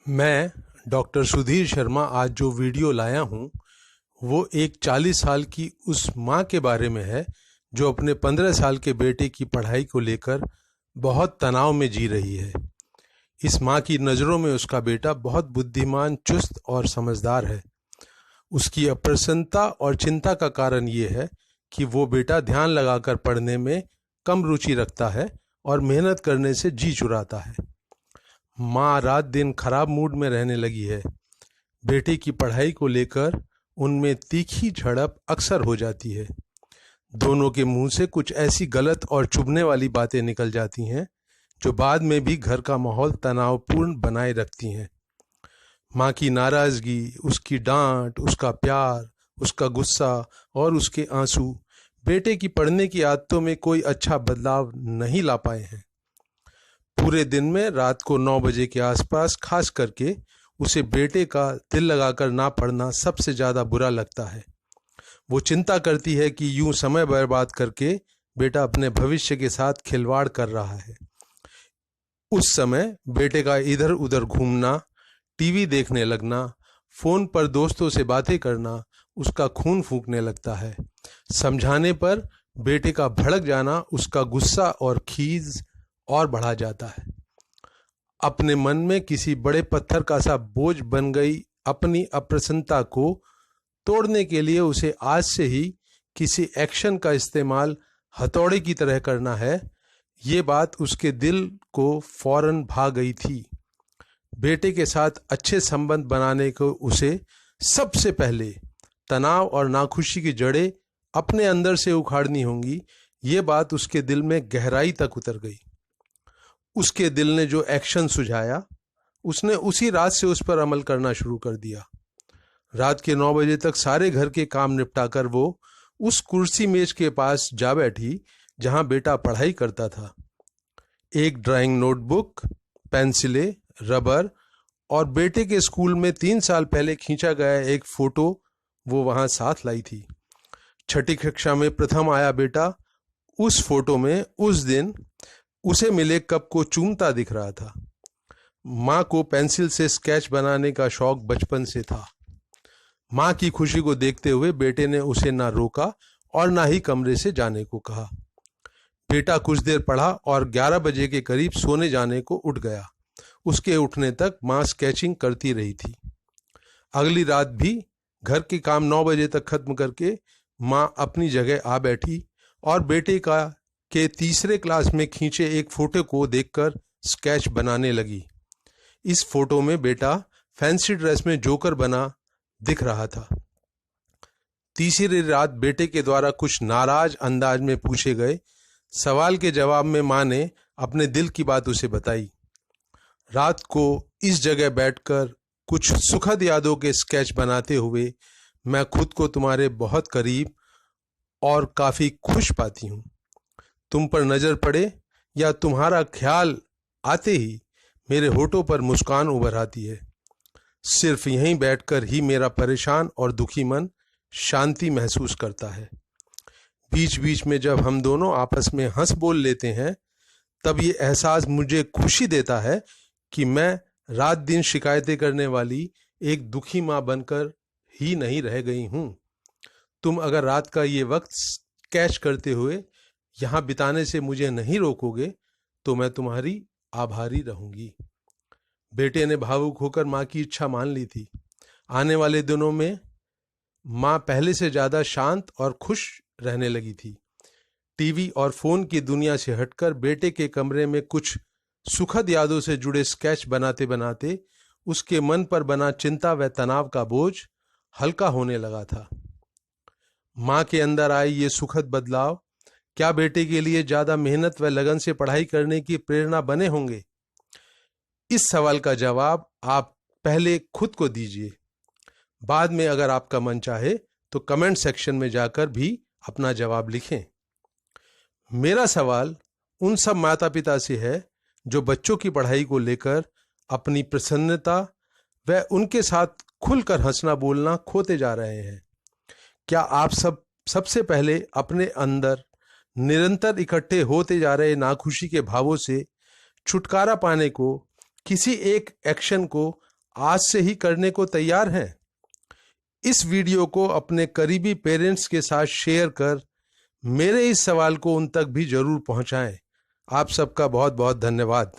मैं डॉक्टर सुधीर शर्मा आज जो वीडियो लाया हूँ वो एक 40 साल की उस माँ के बारे में है जो अपने 15 साल के बेटे की पढ़ाई को लेकर बहुत तनाव में जी रही है। इस माँ की नज़रों में उसका बेटा बहुत बुद्धिमान, चुस्त और समझदार है। उसकी अप्रसन्नता और चिंता का कारण ये है कि वो बेटा ध्यान लगाकर पढ़ने में कम रुचि रखता है और मेहनत करने से जी चुराता है। माँ रात दिन खराब मूड में रहने लगी है। बेटे की पढ़ाई को लेकर उनमें तीखी झड़प अक्सर हो जाती है। दोनों के मुंह से कुछ ऐसी गलत और चुभने वाली बातें निकल जाती हैं जो बाद में भी घर का माहौल तनावपूर्ण बनाए रखती हैं। माँ की नाराजगी, उसकी डांट, उसका प्यार, उसका गुस्सा और उसके आंसू बेटे की पढ़ने की आदतों में कोई अच्छा बदलाव नहीं ला पाए हैं। पूरे दिन में रात को 9 बजे के आसपास खास करके उसे बेटे का दिल लगाकर ना पढ़ना सबसे ज़्यादा बुरा लगता है। वो चिंता करती है कि यूं समय बर्बाद करके बेटा अपने भविष्य के साथ खिलवाड़ कर रहा है। उस समय बेटे का इधर उधर घूमना, टीवी देखने लगना, फ़ोन पर दोस्तों से बातें करना उसका खून फूंकने लगता है। समझाने पर बेटे का भड़क जाना उसका गुस्सा और खीज और बढ़ा जाता है। अपने मन में किसी बड़े पत्थर का सा बोझ बन गई अपनी अप्रसन्नता को तोड़ने के लिए उसे आज से ही किसी एक्शन का इस्तेमाल हथौड़े की तरह करना है। ये बात उसके दिल को फौरन भा गई थी। बेटे के साथ अच्छे संबंध बनाने को उसे सबसे पहले तनाव और नाखुशी की जड़ें अपने अंदर से उखाड़नी होंगी। ये बात उसके दिल में गहराई तक उतर गई। उसके दिल ने जो एक्शन सुझाया, उसने उसी रात से उस पर अमल करना शुरू कर दिया। रात के 9 बजे तक सारे घर के काम निपटाकर वो उस कुर्सी मेज के पास जा बैठी जहां बेटा पढ़ाई करता था। एक ड्राइंग नोटबुक, पेंसिलें, रबर और बेटे के स्कूल में 3 साल पहले खींचा गया एक फोटो वो वहां साथ लाई थी। छठी कक्षा में प्रथम आया बेटा उस फोटो में उस दिन उसे मिले कप को चूमता दिख रहा था। माँ को पेंसिल से स्केच बनाने का शौक बचपन से था। माँ की खुशी को देखते हुए बेटे ने उसे ना रोका और ना ही कमरे से जाने को कहा। बेटा कुछ देर पढ़ा और 11 बजे के करीब सोने जाने को उठ गया। उसके उठने तक माँ स्केचिंग करती रही थी। अगली रात भी घर के काम 9 बजे तक खत्म करके माँ अपनी जगह आ बैठी और बेटे का के तीसरे क्लास में खींचे एक फोटो को देखकर स्केच बनाने लगी। इस फोटो में बेटा फैंसी ड्रेस में जोकर बना दिख रहा था। तीसरी रात बेटे के द्वारा कुछ नाराज अंदाज में पूछे गए सवाल के जवाब में माँ ने अपने दिल की बात उसे बताई। रात को इस जगह बैठकर कुछ सुखद यादों के स्केच बनाते हुए मैं खुद को तुम्हारे बहुत करीब और काफ़ी खुश पाती हूँ। तुम पर नज़र पड़े या तुम्हारा ख्याल आते ही मेरे होठों पर मुस्कान उभर आती है। सिर्फ यहीं बैठकर ही मेरा परेशान और दुखी मन शांति महसूस करता है। बीच बीच में जब हम दोनों आपस में हंस बोल लेते हैं तब ये एहसास मुझे खुशी देता है कि मैं रात दिन शिकायतें करने वाली एक दुखी माँ बनकर ही नहीं रह गई हूँ। तुम अगर रात का ये वक्त स्केच करते हुए यहाँ बिताने से मुझे नहीं रोकोगे तो मैं तुम्हारी आभारी रहूंगी। बेटे ने भावुक होकर माँ की इच्छा मान ली थी। आने वाले दिनों में माँ पहले से ज़्यादा शांत और खुश रहने लगी थी। टीवी और फोन की दुनिया से हटकर बेटे के कमरे में कुछ सुखद यादों से जुड़े स्केच बनाते बनाते उसके मन पर बना चिंता व तनाव का बोझ हल्का होने लगा था। माँ के अंदर आई ये सुखद बदलाव क्या बेटे के लिए ज्यादा मेहनत व लगन से पढ़ाई करने की प्रेरणा बने होंगे? इस सवाल का जवाब आप पहले खुद को दीजिए। बाद में अगर आपका मन चाहे तो कमेंट सेक्शन में जाकर भी अपना जवाब लिखें। मेरा सवाल उन सब माता पिता से है जो बच्चों की पढ़ाई को लेकर अपनी प्रसन्नता व उनके साथ खुलकर हंसना बोलना खोते जा रहे हैं। क्या आप सबसे पहले अपने अंदर निरंतर इकट्ठे होते जा रहे नाखुशी के भावों से छुटकारा पाने को, किसी एक एक्शन को आज से ही करने को तैयार हैं? इस वीडियो को अपने करीबी पेरेंट्स के साथ शेयर कर मेरे इस सवाल को उन तक भी जरूर पहुंचाएं। आप सबका बहुत बहुत धन्यवाद।